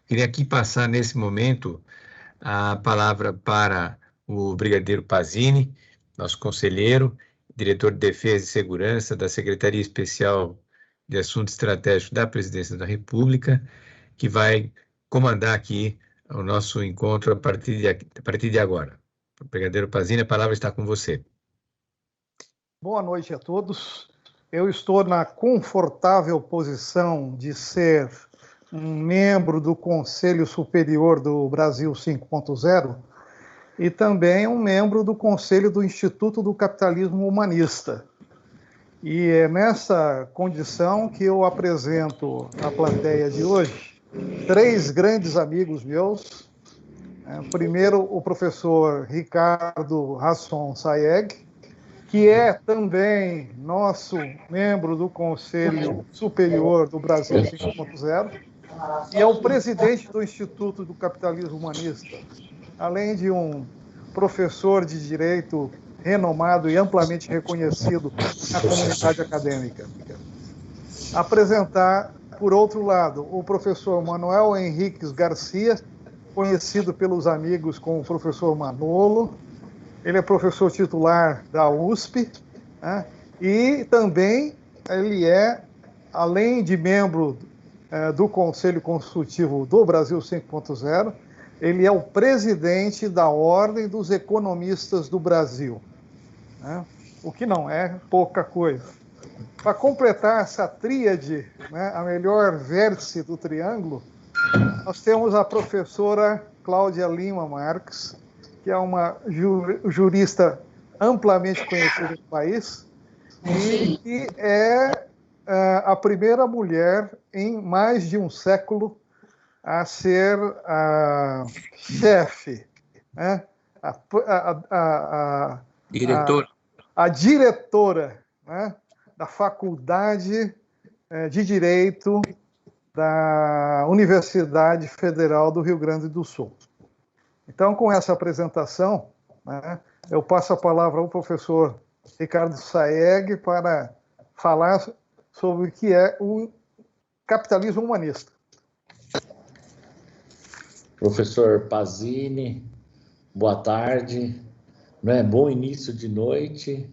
Queria aqui passar, nesse momento, a palavra para o Brigadeiro Pazini, nosso conselheiro, diretor de Defesa e Segurança da Secretaria Especial de Assuntos Estratégicos da Presidência da República, que vai comandar aqui o nosso encontro a partir de agora. Brigadeiro Pazini, a palavra está com você. Boa noite a todos. Eu estou na confortável posição de ser um membro do Conselho Superior do Brasil 5.0 e também um membro do Conselho do Instituto do Capitalismo Humanista. E é nessa condição que eu apresento à plateia de hoje 3 grandes amigos meus. Primeiro, o professor Ricardo Rasson Sayeg, que é também nosso membro do Conselho Superior do Brasil 5.0, e é o presidente do Instituto do Capitalismo Humanista, além de um professor de direito renomado e amplamente reconhecido na comunidade acadêmica. Apresentar, por outro lado, o professor Manuel Henriques Garcia, conhecido pelos amigos como professor Manolo. Ele é professor titular da USP, né? E também ele é, além de membro do Conselho Consultivo do Brasil 5.0, ele é o presidente da Ordem dos Economistas do Brasil, né? O que não é pouca coisa. Para completar essa tríade, né, a melhor vértice do triângulo, nós temos a professora Cláudia Lima Marques, que é uma jurista amplamente conhecida no país e que é a primeira mulher em mais de um século a ser a chefe, né? a diretora, né, da Faculdade de Direito da Universidade Federal do Rio Grande do Sul. Então, com essa apresentação, né, eu passo a palavra ao professor Ricardo Sayeg para falar sobre o que é o capitalismo humanista. Professor Pazini, boa tarde, né? Bom início de noite.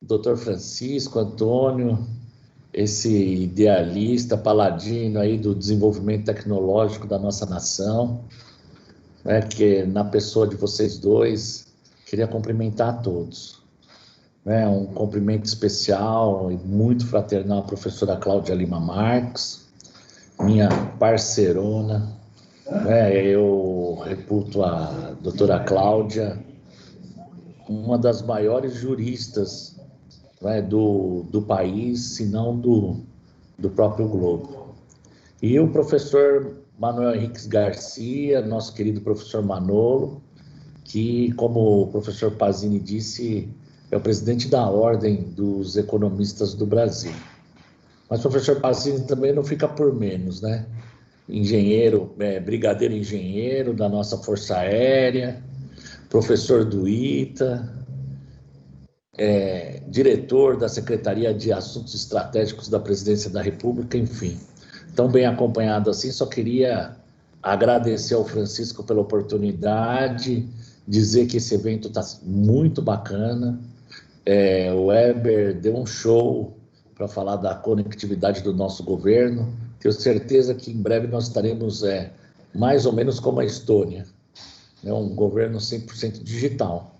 Doutor Francisco Antônio, esse idealista, paladino aí do desenvolvimento tecnológico da nossa nação, né, que na pessoa de vocês dois, queria cumprimentar a todos. Né, um cumprimento especial e muito fraternal à professora Cláudia Lima Marques, minha parceirona. Né, eu reputo a doutora Cláudia, uma das maiores juristas, né, do país, se não do próprio globo. E o professor Manuel Henriques Garcia, nosso querido professor Manolo, que, como o professor Pazini disse, é o presidente da Ordem dos Economistas do Brasil. Mas o professor Pazini também não fica por menos, né? Engenheiro, brigadeiro engenheiro da nossa Força Aérea, professor do ITA, diretor da Secretaria de Assuntos Estratégicos da Presidência da República, enfim. Tão bem acompanhado assim, só queria agradecer ao Francisco pela oportunidade, dizer que esse evento está muito bacana. O Weber deu um show para falar da conectividade do nosso governo. Tenho certeza que em breve nós estaremos mais ou menos como a Estônia, né? Um governo 100% digital.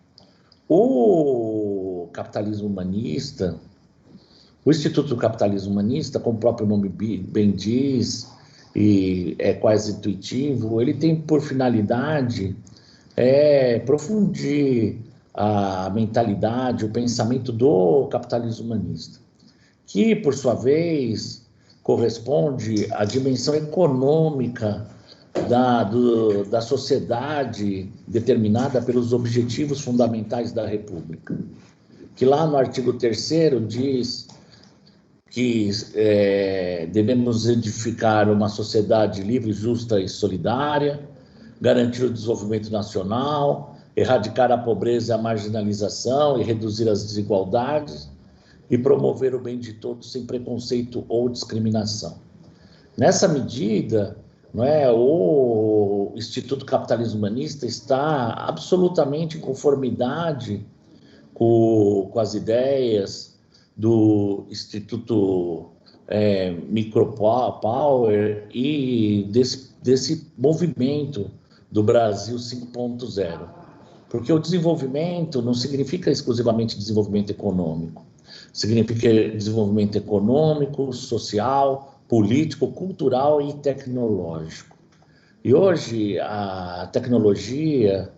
O capitalismo humanista, o Instituto do Capitalismo Humanista, como o próprio nome bem diz, e é quase intuitivo, ele tem por finalidade profundir a mentalidade, o pensamento do capitalismo humanista, que, por sua vez, corresponde à dimensão econômica da sociedade determinada pelos objetivos fundamentais da República, que lá no artigo 3º diz que devemos edificar uma sociedade livre, justa e solidária, garantir o desenvolvimento nacional, erradicar a pobreza e a marginalização e reduzir as desigualdades e promover o bem de todos sem preconceito ou discriminação. Nessa medida, o Instituto Capitalismo Humanista está absolutamente em conformidade com as ideias do Instituto Micropower e desse movimento do Brasil 5.0. Porque o desenvolvimento não significa exclusivamente desenvolvimento econômico. Significa desenvolvimento econômico, social, político, cultural e tecnológico. E hoje a tecnologia,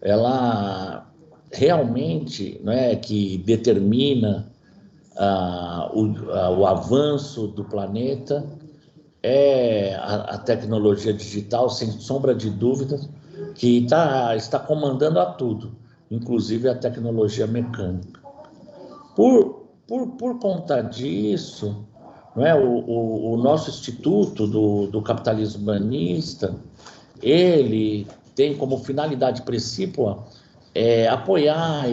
ela realmente que determina o avanço do planeta é a tecnologia digital, sem sombra de dúvidas, que está comandando a tudo, inclusive a tecnologia mecânica. Por conta disso, o nosso Instituto do Capitalismo Humanista, ele tem como finalidade principal apoiar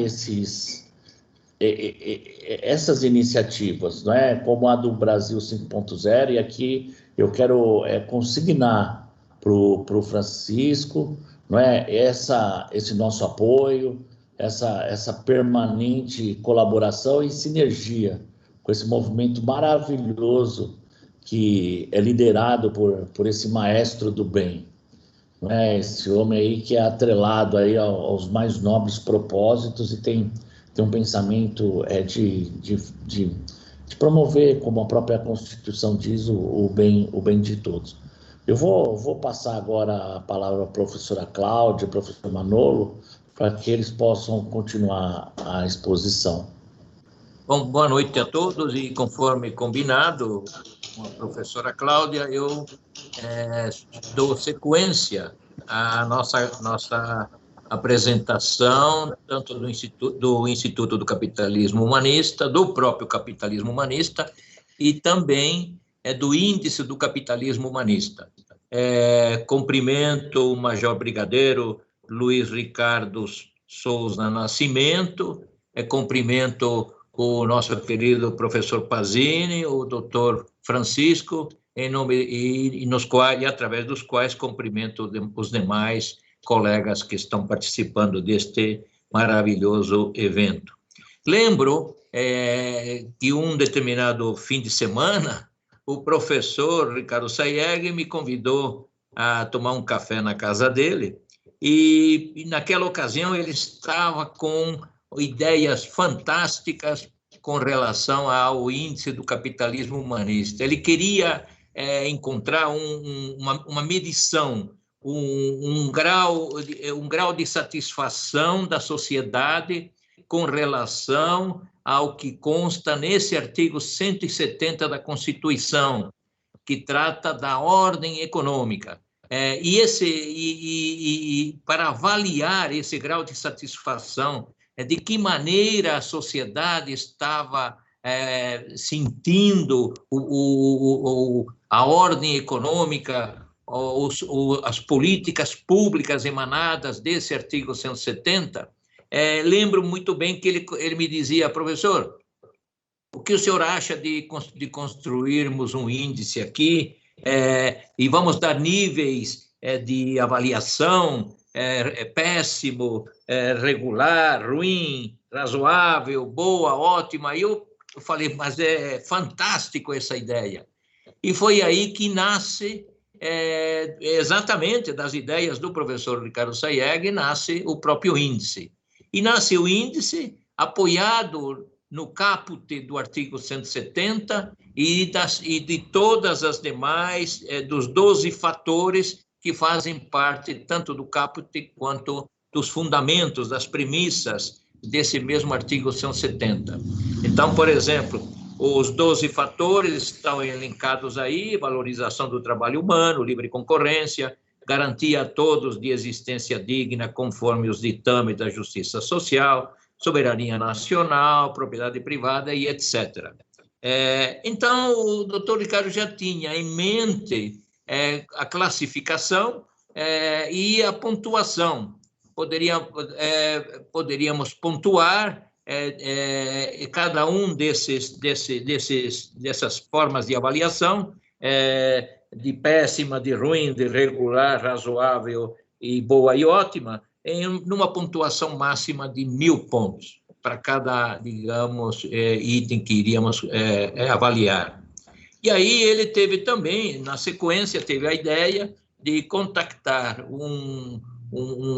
essas iniciativas, como a do Brasil 5.0, e aqui eu quero consignar para o Francisco esse nosso apoio, essa permanente colaboração e sinergia com esse movimento maravilhoso que é liderado por esse maestro do bem, esse homem aí que é atrelado aí aos mais nobres propósitos e tem um pensamento de promover, como a própria Constituição diz, o bem de todos. Eu vou passar agora a palavra à professora Cláudia, ao professor Manolo, para que eles possam continuar a exposição. Bom, boa noite a todos, e conforme combinado com a professora Cláudia, eu dou sequência à nossa apresentação, tanto do Instituto do Capitalismo Humanista, do próprio Capitalismo Humanista, e também do Índice do Capitalismo Humanista. Cumprimento o Major Brigadeiro Luiz Ricardo Souza Nascimento, cumprimento o nosso querido professor Pazini, o doutor Francisco, e através dos quais cumprimento os demais colegas que estão participando deste maravilhoso evento. Lembro que um determinado fim de semana, o professor Ricardo Sayegh me convidou a tomar um café na casa dele, e naquela ocasião ele estava com ideias fantásticas com relação ao Índice do Capitalismo Humanista. Ele queria encontrar uma medição, um grau de satisfação da sociedade com relação ao que consta nesse artigo 170 da Constituição, que trata da ordem econômica. Para avaliar esse grau de satisfação, de que maneira a sociedade estava sentindo a ordem econômica, as políticas públicas emanadas desse artigo 170, lembro muito bem que ele me dizia: professor, o que o senhor acha de construirmos um índice aqui e vamos dar níveis de avaliação, péssimo, regular, ruim, razoável, boa, ótima? E eu falei, mas é fantástico essa ideia. E foi aí que nasce, exatamente das ideias do professor Ricardo Sayegh, nasce o próprio índice. E nasce o índice apoiado no caput do artigo 170 e de todas as demais, dos 12 fatores que fazem parte tanto do caput quanto dos fundamentos, das premissas desse mesmo artigo 170. Então, por exemplo, os 12 fatores estão elencados aí: valorização do trabalho humano, livre concorrência, garantia a todos de existência digna conforme os ditames da justiça social, soberania nacional, propriedade privada e etc. Então, o doutor Ricardo já tinha em mente a classificação e a pontuação. poderíamos pontuar cada um dessas formas de avaliação, de péssima, de ruim, de regular, razoável e boa e ótima, numa pontuação máxima de 1.000 pontos para cada, digamos, item que iríamos avaliar. E aí ele teve também, na sequência, teve a ideia de contactar um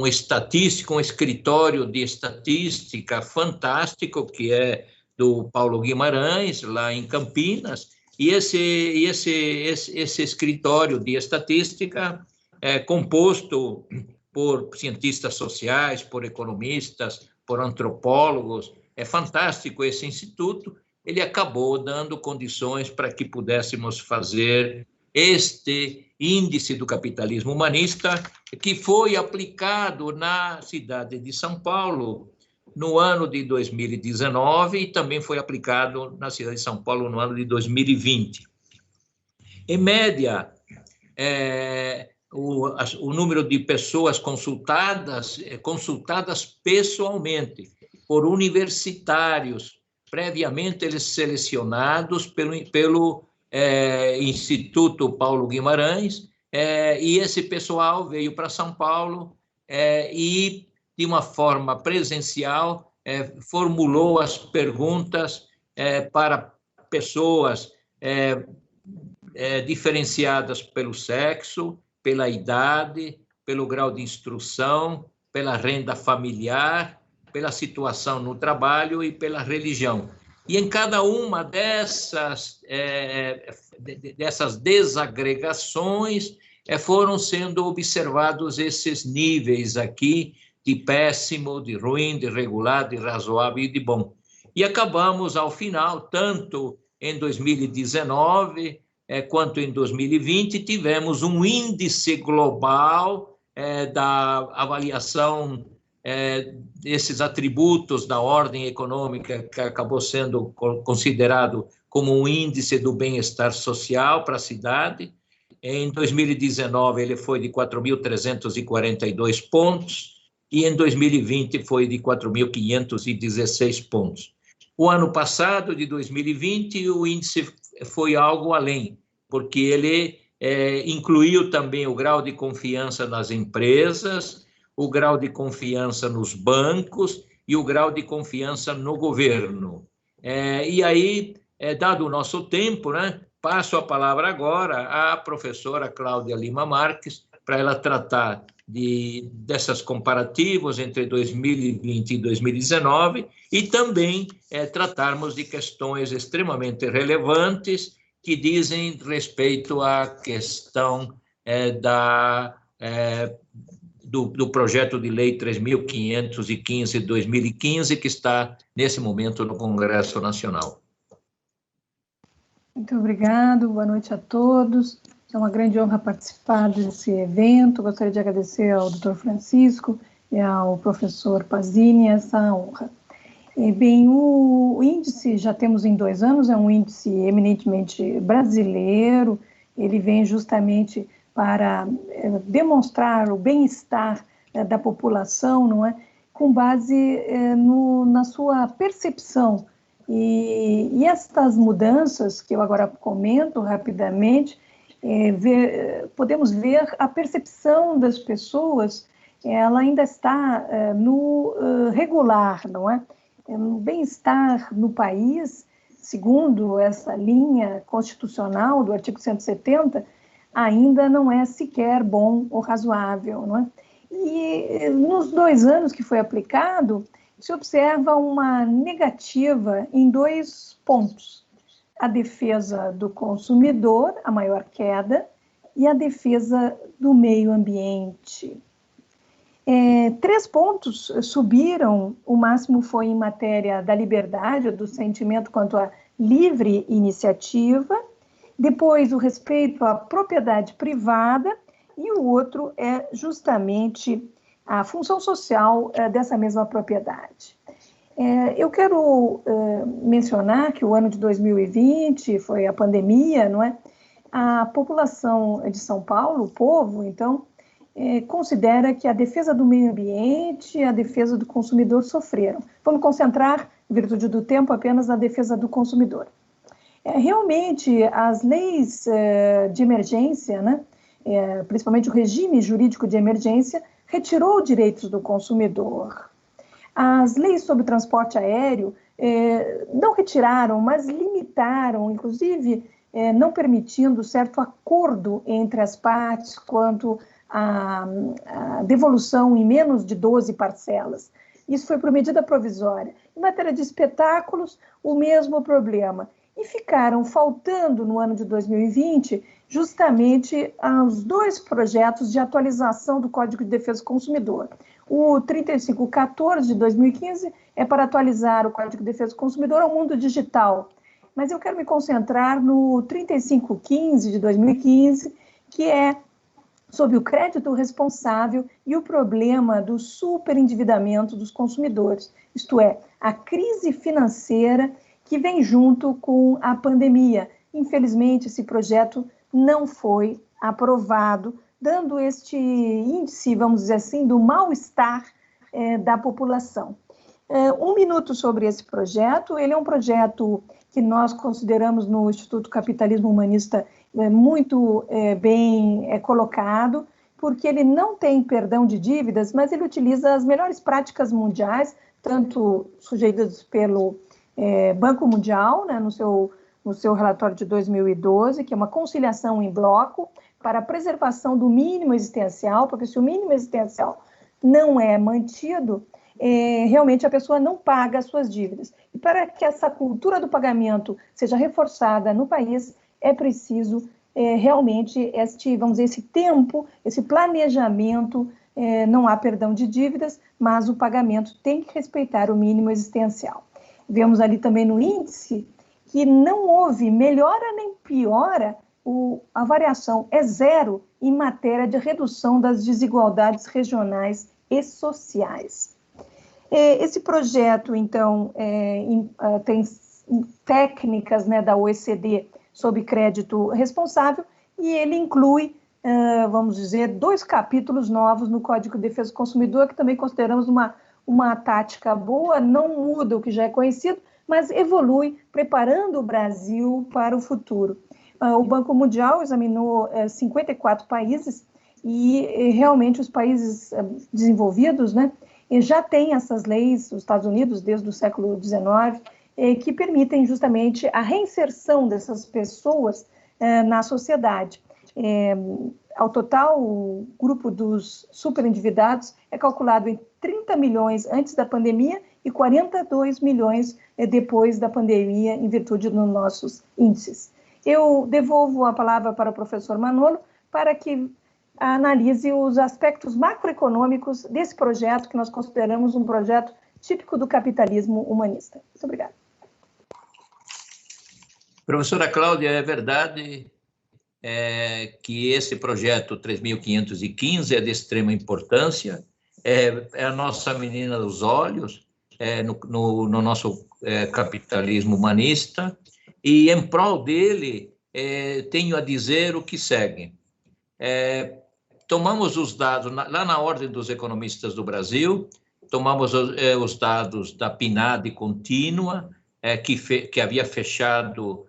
estatístico, um escritório de estatística fantástico, que é do Paulo Guimarães, lá em Campinas, e esse escritório de estatística é composto por cientistas sociais, por economistas, por antropólogos. É fantástico esse instituto. Ele acabou dando condições para que pudéssemos fazer este índice do capitalismo humanista, que foi aplicado na cidade de São Paulo no ano de 2019 e também foi aplicado na cidade de São Paulo no ano de 2020. Em média, o número de pessoas consultadas pessoalmente por universitários, previamente eles selecionados pelo Instituto Paulo Guimarães, e esse pessoal veio para São Paulo e, de uma forma presencial, formulou as perguntas para pessoas diferenciadas pelo sexo, pela idade, pelo grau de instrução, pela renda familiar, pela situação no trabalho e pela religião. E em cada uma dessas desagregações foram sendo observados esses níveis aqui de péssimo, de ruim, de regular, de razoável e de bom. E acabamos, ao final, tanto em 2019 quanto em 2020, tivemos um índice global da avaliação desses atributos da ordem econômica, que acabou sendo considerado como um índice do bem-estar social para a cidade. Em 2019, ele foi de 4.342 pontos, e em 2020 foi de 4.516 pontos. O ano passado, de 2020, o índice foi algo além, porque ele incluiu também o grau de confiança nas empresas, o grau de confiança nos bancos e o grau de confiança no governo. E aí, dado o nosso tempo, né, passo a palavra agora à professora Cláudia Lima Marques, para ela tratar dessas comparativos entre 2020 e 2019 e também tratarmos de questões extremamente relevantes que dizem respeito à questão do projeto de lei 3.515 de 2015, que está, nesse momento, no Congresso Nacional. Muito obrigado, boa noite a todos. É uma grande honra participar desse evento. Gostaria de agradecer ao Dr. Francisco e ao professor Pasini essa honra. Bem, o índice, já temos em 2 anos, é um índice eminentemente brasileiro. Ele vem justamente para demonstrar o bem-estar da população, não é? Com base na sua percepção. E estas mudanças, que eu agora comento rapidamente, podemos ver a percepção das pessoas, ela ainda está no regular, não é? No bem-estar no país, segundo essa linha constitucional do artigo 170, ainda não é sequer bom ou razoável, não é? E nos 2 anos que foi aplicado, se observa uma negativa em 2 pontos. A defesa do consumidor, a maior queda, e a defesa do meio ambiente. 3 pontos subiram, o máximo foi em matéria da liberdade, do sentimento quanto à livre iniciativa, depois o respeito à propriedade privada, e o outro é justamente a função social dessa mesma propriedade. Eu quero mencionar que o ano de 2020 foi a pandemia, não é? A população de São Paulo, o povo, então, considera que a defesa do meio ambiente e a defesa do consumidor sofreram. Vamos concentrar, em virtude do tempo, apenas na defesa do consumidor. Realmente, as leis de emergência, né, principalmente o regime jurídico de emergência, retirou direitos do consumidor. As leis sobre transporte aéreo não retiraram, mas limitaram, inclusive não permitindo certo acordo entre as partes quanto à devolução em menos de 12 parcelas. Isso foi por medida provisória. Em matéria de espetáculos, o mesmo problema. E ficaram faltando, no ano de 2020, justamente os 2 projetos de atualização do Código de Defesa do Consumidor. O 3514 de 2015 é para atualizar o Código de Defesa do Consumidor ao mundo digital. Mas eu quero me concentrar no 3515 de 2015, que é sobre o crédito responsável e o problema do superendividamento dos consumidores, isto é, a crise financeira que vem junto com a pandemia. Infelizmente, esse projeto não foi aprovado, dando este índice, vamos dizer assim, do mal-estar da população. 1 minuto sobre esse projeto. Ele é um projeto que nós consideramos no Instituto Capitalismo Humanista muito bem colocado, porque ele não tem perdão de dívidas, mas ele utiliza as melhores práticas mundiais, tanto sugeridas pelo Banco Mundial, né, no seu relatório de 2012, que é uma conciliação em bloco para a preservação do mínimo existencial, porque se o mínimo existencial não é mantido, realmente a pessoa não paga as suas dívidas. E para que essa cultura do pagamento seja reforçada no país, é preciso realmente esse tempo, esse planejamento. Não há perdão de dívidas, mas o pagamento tem que respeitar o mínimo existencial. Vemos ali também no índice que não houve melhora nem piora, a variação é 0 em matéria de redução das desigualdades regionais e sociais. Esse projeto, então, tem técnicas, né, da OECD sobre crédito responsável e ele inclui, vamos dizer, 2 capítulos novos no Código de Defesa do Consumidor, que também consideramos uma tática boa, não muda o que já é conhecido, mas evolui, preparando o Brasil para o futuro. O Banco Mundial examinou 54 países e realmente os países desenvolvidos, né, já têm essas leis, os Estados Unidos desde o século XIX, que permitem justamente a reinserção dessas pessoas na sociedade. Ao total, o grupo dos superendividados é calculado em 30 milhões antes da pandemia e 42 milhões depois da pandemia, em virtude dos nossos índices. Eu devolvo a palavra para o professor Manolo para que analise os aspectos macroeconômicos desse projeto, que nós consideramos um projeto típico do capitalismo humanista. Muito obrigada. Professora Cláudia, é verdade que esse projeto 3.515 é de extrema importância, é a nossa menina dos olhos no nosso capitalismo humanista, e em prol dele tenho a dizer o que segue. Tomamos os dados, lá na Ordem dos Economistas do Brasil, tomamos os dados da PNAD contínua, que havia fechado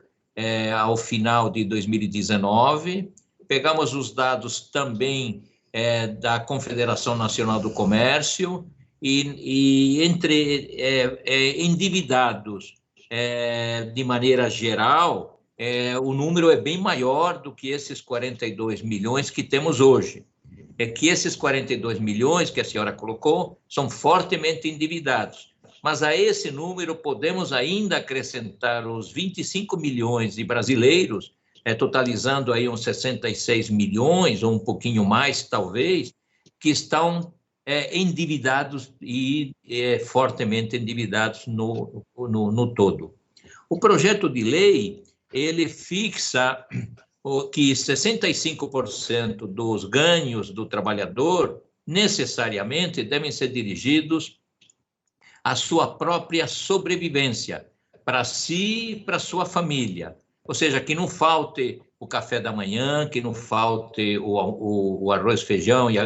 ao final de 2019, pegamos os dados também da Confederação Nacional do Comércio, e entre endividados, de maneira geral, o número é bem maior do que esses 42 milhões que temos hoje. É que esses 42 milhões que a senhora colocou são fortemente endividados. Mas a esse número podemos ainda acrescentar os 25 milhões de brasileiros, totalizando aí uns 66 milhões, ou um pouquinho mais, talvez, que estão endividados e fortemente endividados no todo. O projeto de lei, ele fixa que 65% dos ganhos do trabalhador necessariamente devem ser dirigidos à sua própria sobrevivência, para si e para sua família. Ou seja, que não falte o café da manhã, que não falte o arroz, feijão e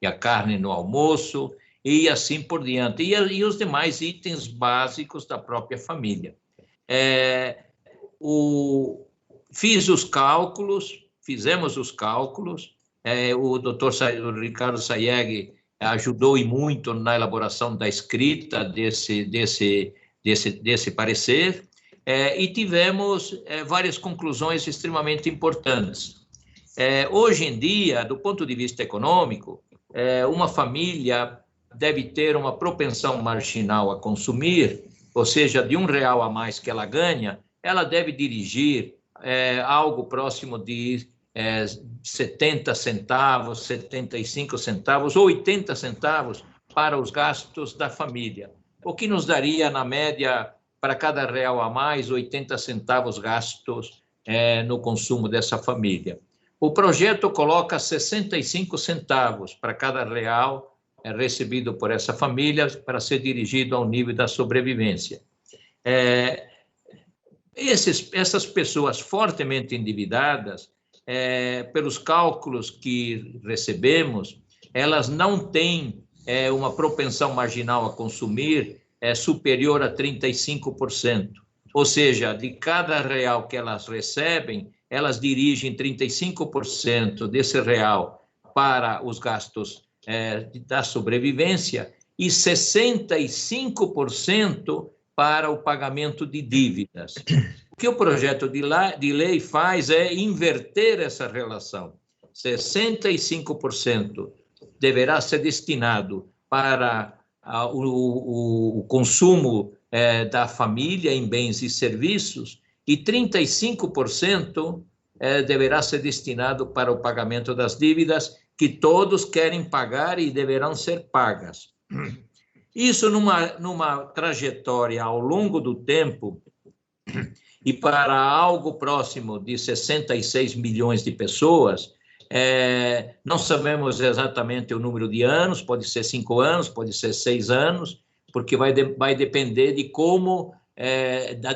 a carne no almoço, e assim por diante, e os demais itens básicos da própria família. Fizemos os cálculos, o doutor Ricardo Sayegh ajudou e muito na elaboração da escrita desse parecer, e tivemos várias conclusões extremamente importantes. Hoje em dia, do ponto de vista econômico, uma família deve ter uma propensão marginal a consumir, ou seja, de R$1 a mais que ela ganha, ela deve dirigir algo próximo de 70 centavos, 75 centavos ou 80 centavos para os gastos da família, o que nos daria, na média, para cada R$1 a mais, 80 centavos gastos no consumo dessa família. O projeto coloca 65 centavos para cada R$1 recebido por essa família para ser dirigido ao nível da sobrevivência. Essas pessoas fortemente endividadas, pelos cálculos que recebemos, elas não têm uma propensão marginal a consumir superior a 35%. Ou seja, de cada R$1 que elas recebem, elas dirigem 35% desse R$1 para os gastos da sobrevivência e 65% para o pagamento de dívidas. O que o projeto de lei faz é inverter essa relação. 65% deverá ser destinado para o consumo da família em bens e serviços e 35% deverá ser destinado para o pagamento das dívidas que todos querem pagar e deverão ser pagas. Isso numa trajetória ao longo do tempo e para algo próximo de 66 milhões de pessoas, não sabemos exatamente o número de anos, pode ser 5 anos, pode ser 6 anos, porque vai depender de como,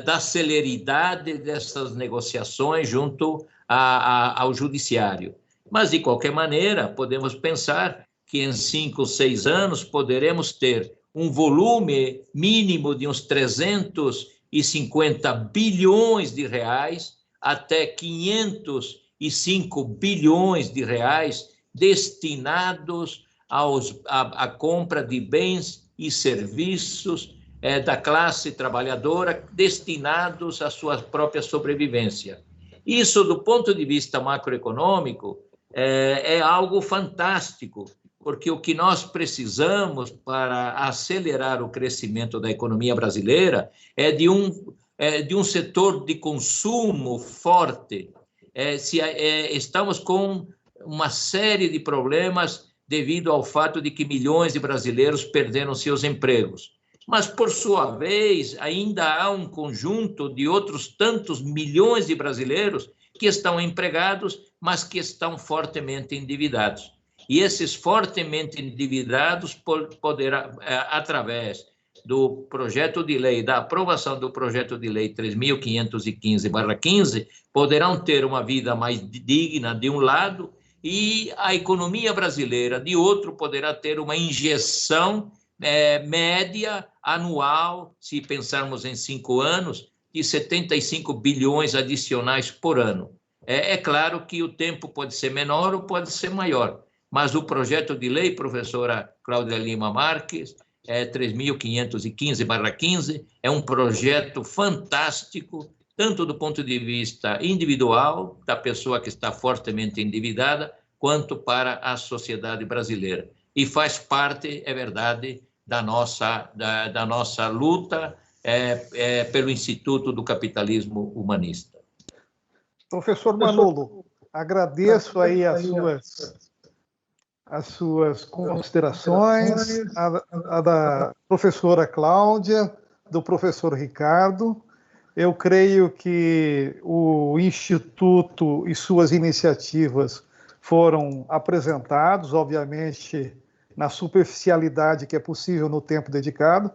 da celeridade dessas negociações junto ao judiciário. Mas, de qualquer maneira, podemos pensar que em 5 ou 6 anos poderemos ter um volume mínimo de uns 350 bilhões de reais até 505 bilhões de reais destinados à compra de bens e serviços da classe trabalhadora, destinados à sua própria sobrevivência. Isso, do ponto de vista macroeconômico, é algo fantástico, porque o que nós precisamos para acelerar o crescimento da economia brasileira é de um setor de consumo forte. Estamos com uma série de problemas devido ao fato de que milhões de brasileiros perderam seus empregos. Mas, por sua vez, ainda há um conjunto de outros tantos milhões de brasileiros que estão empregados, mas que estão fortemente endividados. E esses fortemente endividados poderá, através do projeto de lei, da aprovação do projeto de lei 3.515/15, poderão ter uma vida mais digna de um lado e a economia brasileira, de outro, poderá ter uma injeção média anual, se pensarmos em 5 anos, de 75 bilhões adicionais por ano. É claro que o tempo pode ser menor ou pode ser maior, mas o projeto de lei, professora Cláudia Lima Marques, 3.515/15, é um projeto fantástico, tanto do ponto de vista individual, da pessoa que está fortemente endividada, quanto para a sociedade brasileira. E faz parte, é verdade, da nossa luta pelo Instituto do Capitalismo Humanista. Professor Manolo, agradeço aí as suas considerações, a da professora Cláudia, do professor Ricardo. Eu creio que o Instituto e suas iniciativas foram apresentados, obviamente, na superficialidade que é possível no tempo dedicado.